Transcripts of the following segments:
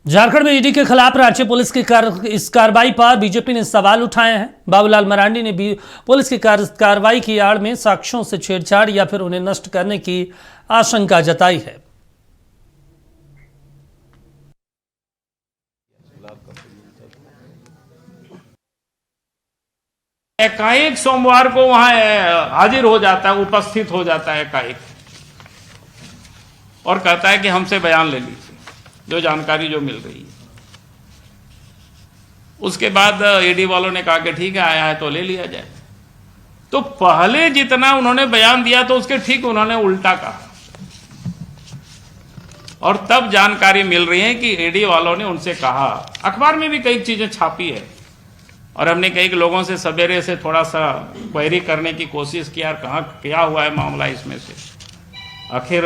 झारखंड में ईडी के खिलाफ रांची पुलिस की इस कार्रवाई पर बीजेपी ने सवाल उठाए हैं। बाबूलाल मरांडी ने भी पुलिस की कार्रवाई की आड़ में साक्ष्यों से छेड़छाड़ या फिर उन्हें नष्ट करने की आशंका जताई है। एकाएक सोमवार को वहां हाजिर हो जाता है, उपस्थित हो जाता है एकाएक, और कहता है कि हमसे बयान ले लीजिए, जो जानकारी जो मिल रही है। उसके बाद ईडी वालों ने कहा कि ठीक है, आया है तो ले लिया जाए। तो पहले जितना उन्होंने बयान दिया तो उसके ठीक उन्होंने उल्टा कहा, और तब जानकारी मिल रही है कि ईडी वालों ने उनसे कहा, अखबार में भी कई चीजें छापी है, और हमने कई लोगों से सवेरे से थोड़ा सा क्वेरी करने की कोशिश किया, कहाँ क्या हुआ है मामला इसमें से, आखिर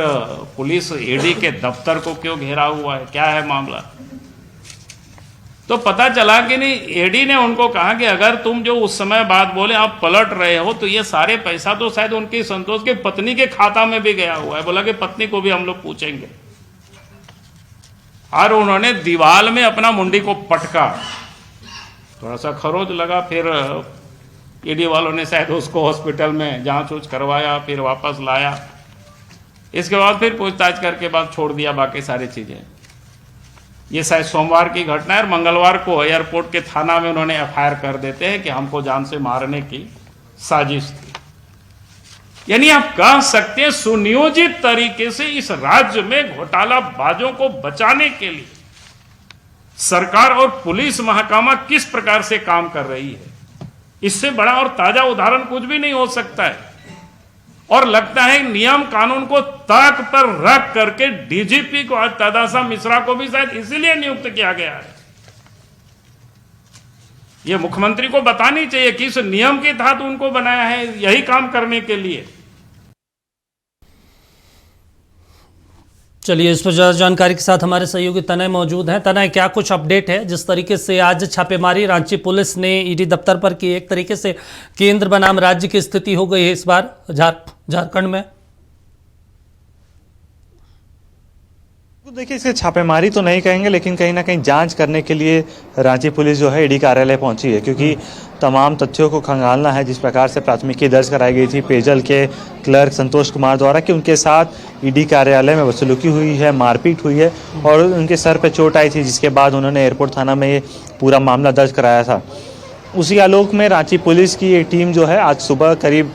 पुलिस ईडी के दफ्तर को क्यों घेरा हुआ है, क्या है मामला। तो पता चला कि नहीं, ईडी ने उनको कहा कि अगर तुम जो उस समय बात बोले आप पलट रहे हो तो ये सारे पैसा तो शायद उनकी संतोष के पत्नी के खाता में भी गया हुआ है। बोला कि पत्नी को भी हम लोग पूछेंगे, और उन्होंने दीवार में अपना मुंडी को पटका, थोड़ा सा खरोच लगा। फिर ईडी वालों ने शायद उसको हॉस्पिटल में जांच उच करवाया, फिर वापस लाया। इसके बाद फिर पूछताछ करके बाद छोड़ दिया बाकी सारी चीजें। ये शायद सोमवार की घटना है, और मंगलवार को एयरपोर्ट के थाना में उन्होंने एफआईआर कर देते हैं कि हमको जान से मारने की साजिश थी। यानी आप कह सकते हैं सुनियोजित तरीके से इस राज्य में घोटालाबाजों को बचाने के लिए सरकार और पुलिस महकमा किस प्रकार से काम कर रही है, इससे बड़ा और ताजा उदाहरण कुछ भी नहीं हो सकता है। और लगता है नियम कानून को ताक पर रख करके डीजीपी को, आज तदासा मिश्रा को भी शायद इसीलिए नियुक्त किया गया है। यह मुख्यमंत्री को बतानी चाहिए कि इस नियम के तहत उनको बनाया है यही काम करने के लिए। चलिए, इस पर ज्यादा जानकारी के साथ हमारे सहयोगी तनय मौजूद हैं। तनय, क्या कुछ अपडेट है? जिस तरीके से आज छापेमारी रांची पुलिस ने ईडी दफ्तर पर की, एक तरीके से केंद्र बनाम राज्य की स्थिति हो गई है इस बार झारखंड में। देखिए, इसे छापेमारी तो नहीं कहेंगे, लेकिन कहीं ना कहीं जांच करने के लिए रांची पुलिस जो है ईडी कार्यालय पहुंची है, क्योंकि तमाम तथ्यों को खंगालना है। जिस प्रकार से प्राथमिकी दर्ज कराई गई थी पेयजल के क्लर्क संतोष कुमार द्वारा कि उनके साथ ईडी कार्यालय में बदसलूकी हुई है, मारपीट हुई है और उनके सर पर चोट आई थी, जिसके बाद उन्होंने एयरपोर्ट थाना में ये पूरा मामला दर्ज कराया था। उसी आलोक में रांची पुलिस की एक टीम जो है आज सुबह करीब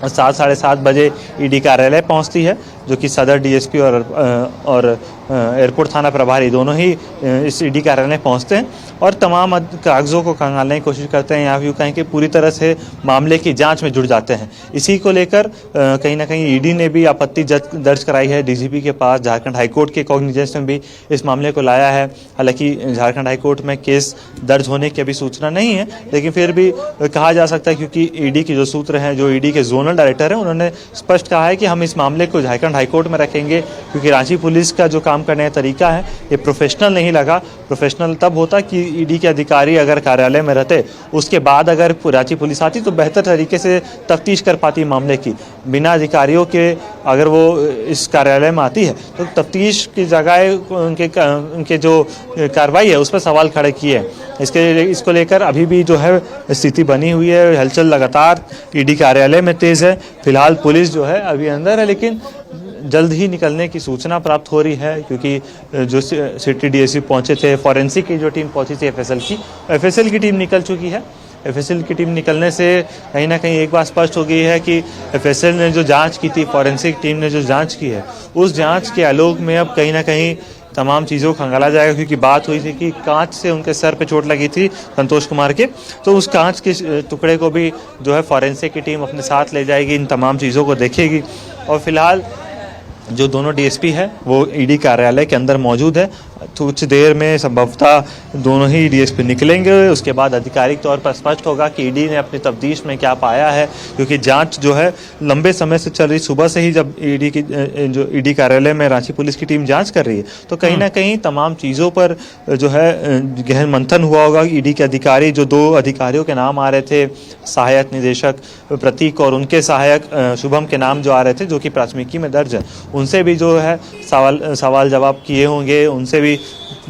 7 साढ़े 7 बजे ईडी कार्यालय पहुंचती है, जो कि सदर डीएसपी और एयरपोर्ट थाना प्रभारी दोनों ही इस ईडी कार्यालय पहुंचते हैं और तमाम कागज़ों को खंगालने की कोशिश करते हैं, या यूँ कहें कि पूरी तरह से मामले की जांच में जुड़ जाते हैं। इसी को लेकर कहीं ना कहीं ईडी ने भी आपत्ति दर्ज कराई है डीजीपी के पास। झारखंड हाईकोर्ट के कॉग्निजेंस में भी इस मामले को लाया है। हालांकि झारखंड हाईकोर्ट में केस दर्ज होने की अभी सूचना नहीं है, लेकिन फिर भी कहा जा सकता है, क्योंकि ईडी के जो सूत्र हैं, जो ईडी के जोनल डायरेक्टर हैं, उन्होंने स्पष्ट कहा है कि हम इस मामले को झारखंड हाईकोर्ट में रखेंगे, क्योंकि रांची पुलिस का जो काम करने का तरीका है ये प्रोफेशनल नहीं लगा। प्रोफेशनल तब होता कि ईडी के अधिकारी अगर कार्यालय में रहते, उसके बाद अगर रांची पुलिस आती तो बेहतर तरीके से तफ्तीश कर पाती मामले की। बिना अधिकारियों के अगर वो इस कार्यालय में आती है तो तफ्तीश की जगह उनके जो कार्रवाई है उस पर सवाल खड़े किए हैं। इसको लेकर अभी भी जो है स्थिति बनी हुई है, हलचल लगातार ईडी कार्यालय में तेज है। फिलहाल पुलिस जो है अभी अंदर है, लेकिन जल्द ही निकलने की सूचना प्राप्त हो रही है, क्योंकि जो सिटी डीएसपी पहुंचे थे, फॉरेंसिक की जो टीम पहुंची थी एफएसएल की टीम निकल चुकी है। एफएसएल की टीम निकलने से कहीं ना कहीं एक बात स्पष्ट हो गई है कि एफएसएल ने जो जांच की थी, फॉरेंसिक टीम ने जो जांच की है, उस जांच के आलोक में अब कहीं ना कहीं तमाम चीज़ों को खंगाला जाएगा। क्योंकि बात हुई थी कि कांच से उनके सर पे चोट लगी थी संतोष कुमार के, तो उस कांच के टुकड़े को भी जो है फॉरेंसिक की टीम अपने साथ ले जाएगी, इन तमाम चीज़ों को देखेगी। और फिलहाल जो दोनों डीएसपी है वो ईडी कार्यालय के अंदर मौजूद है। कुछ देर में संभवतः दोनों ही डीएसपी निकलेंगे, उसके बाद आधिकारिक तौर पर स्पष्ट होगा कि ईडी ने अपनी तफ्तीश में क्या पाया है, क्योंकि जांच जो है लंबे समय से चल रही। सुबह से ही जब ईडी कार्यालय में रांची पुलिस की टीम जांच कर रही है, तो कहीं ना कहीं तमाम चीज़ों पर जो है गहन मंथन हुआ होगा। ईडी के अधिकारी, जो 2 अधिकारियों के नाम आ रहे थे, सहायक निदेशक प्रतीक और उनके सहायक शुभम के नाम जो आ रहे थे, जो कि प्राथमिकी में दर्ज है, उनसे भी जो है सवाल जवाब किए होंगे, उनसे भी भी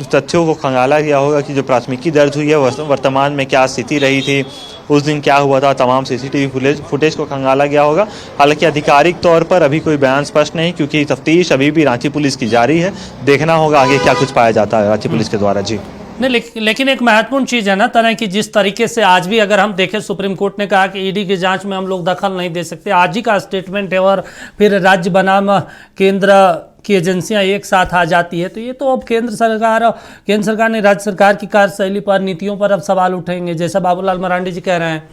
तथ्यों को खंगाला गया होगा कि जो प्राथमिकी दर्ज हुई है वर्तमान में क्या स्थिति रही थी, उस दिन क्या हुआ था, तमाम सीसीटीवी फुटेज को खंगाला गया होगा। हालांकि आधिकारिक तौर पर अभी कोई बयान स्पष्ट नहीं, क्योंकि तफ्तीश अभी भी रांची पुलिस की जारी है। देखना होगा आगे क्या कुछ पाया जाता है रांची पुलिस के द्वारा। जी नहीं, लेकिन एक महत्वपूर्ण चीज़ है ना तरह की, जिस तरीके से आज भी अगर हम देखें, सुप्रीम कोर्ट ने कहा कि ईडी की जांच में हम लोग दखल नहीं दे सकते। आज ही का स्टेटमेंट है, और फिर राज्य बनाम केंद्र की एजेंसियां एक साथ आ जाती है। तो ये तो अब केंद्र सरकार ने राज्य सरकार की कार्यशैली पर, नीतियों पर अब सवाल उठेंगे, जैसा बाबूलाल मरांडी जी कह रहे हैं।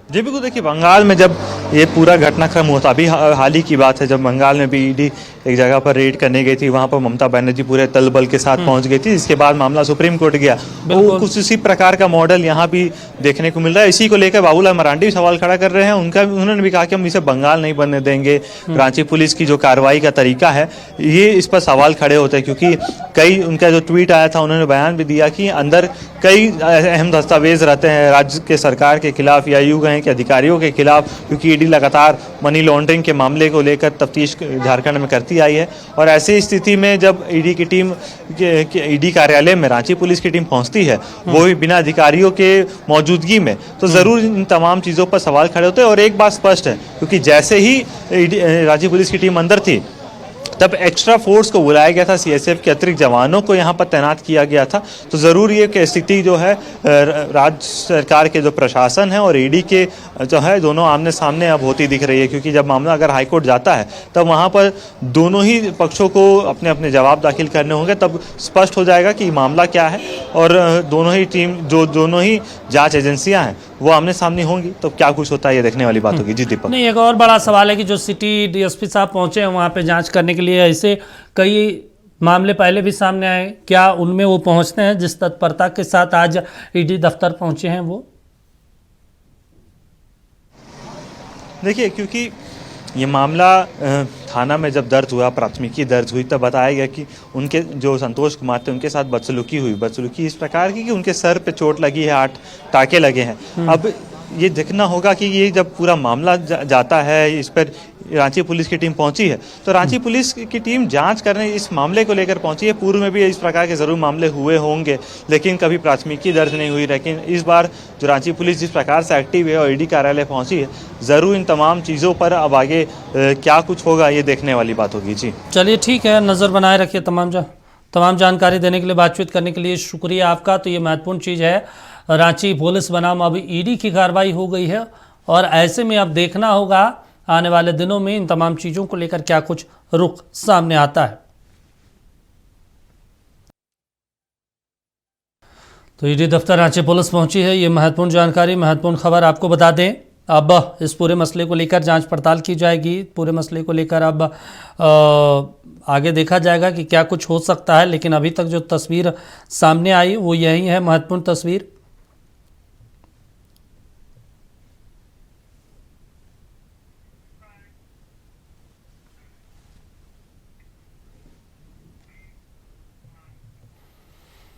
जी बिल्कुल, देखिए बंगाल में जब ये पूरा घटनाक्रम हुआ था, अभी हाल ही की बात है, जब बंगाल में भी ईडी एक जगह पर रेड करने गई थी, वहां पर ममता बनर्जी पूरे तल बल के साथ पहुंच गई थी, जिसके बाद मामला सुप्रीम कोर्ट गया। वो कुछ इसी प्रकार का मॉडल यहाँ भी देखने को मिल रहा है। इसी को लेकर बाबूलाल मरांडी भी सवाल खड़ा कर रहे हैं। उन्होंने भी कहा कि हम इसे बंगाल नहीं बनने देंगे। रांची पुलिस की जो कार्रवाई का तरीका है, ये इस पर सवाल खड़े होते हैं, क्योंकि कई उनका जो ट्वीट आया था, उन्होंने बयान भी दिया कि अंदर कई अहम दस्तावेज रहते हैं राज्य के सरकार के खिलाफ या यूं कहें कि अधिकारियों के खिलाफ, क्योंकि ईडी लगातार मनी लॉन्ड्रिंग के मामले को लेकर तफ्तीश झारखंड में करती आई है। और ऐसी स्थिति में जब ईडी की टीम ईडी कार्यालय में रांची पुलिस की टीम पहुंचती है, वो भी बिना अधिकारियों के मौजूदगी में, तो जरूर इन तमाम चीज़ों पर सवाल खड़े होते हैं। और एक बात स्पष्ट है, क्योंकि जैसे ही रांची पुलिस की टीम अंदर थी, तब एक्स्ट्रा फोर्स को बुलाया गया था, सीएसएफ के अतिरिक्त जवानों को यहाँ पर तैनात किया गया था। तो ज़रूर ये स्थिति जो है राज्य सरकार के जो प्रशासन है और ईडी के जो है, दोनों आमने सामने अब होती दिख रही है। क्योंकि जब मामला अगर हाईकोर्ट जाता है, तब वहाँ पर दोनों ही पक्षों को अपने अपने जवाब दाखिल करने होंगे, तब स्पष्ट हो जाएगा कि मामला क्या है। और दोनों ही जाँच एजेंसियाँ हैं, वो आमने सामने होंगी, तो क्या कुछ होता है ये देखने वाली बात होगी। जी दीपक। नहीं, एक और बड़ा सवाल है कि जो सिटी डीएसपी साहब पहुंचे हैं वहाँ पे जांच करने के लिए, ऐसे कई मामले पहले भी सामने आए, क्या उनमें वो पहुंचते हैं जिस तत्परता के साथ आज ईडी दफ्तर पहुंचे हैं वो? देखिए, क्योंकि ये मामला थाना में जब दर्ज हुआ, प्राथमिकी दर्ज हुई, तब बताया गया कि उनके जो संतोष कुमार थे, उनके साथ बदसलूकी हुई। बदसलूकी इस प्रकार की कि उनके सर पे चोट लगी है, 8 टाके लगे हैं। अब ये देखना होगा कि ये जब पूरा मामला जाता है, इस पर रांची पुलिस की टीम पहुंची है, तो रांची पुलिस की टीम जांच करने इस मामले को लेकर पहुंची है। पूर्व में भी इस प्रकार के जरूर मामले हुए होंगे, लेकिन कभी प्राथमिकी दर्ज नहीं हुई। लेकिन इस बार जो रांची पुलिस जिस प्रकार से एक्टिव है और ईडी कार्यालय पहुंची है, ज़रूर इन तमाम चीज़ों पर अब आगे क्या कुछ होगा ये देखने वाली बात होगी। जी चलिए, ठीक है, नज़र बनाए रखिए। तमाम जानकारी देने के लिए, बातचीत करने के लिए शुक्रिया आपका। तो ये महत्वपूर्ण चीज़ है, रांची पुलिस बनाम अभी ईडी की कार्रवाई हो गई है, और ऐसे में अब देखना होगा आने वाले दिनों में इन तमाम चीज़ों को लेकर क्या कुछ रुख सामने आता है। तो ईडी दफ्तर रांची पुलिस पहुंची है, ये महत्वपूर्ण जानकारी, महत्वपूर्ण खबर आपको बता दें। अब इस पूरे मसले को लेकर जांच पड़ताल की जाएगी। पूरे मसले को लेकर अब आगे देखा जाएगा कि क्या कुछ हो सकता है। लेकिन अभी तक जो तस्वीर सामने आई वो यही है, महत्वपूर्ण तस्वीर।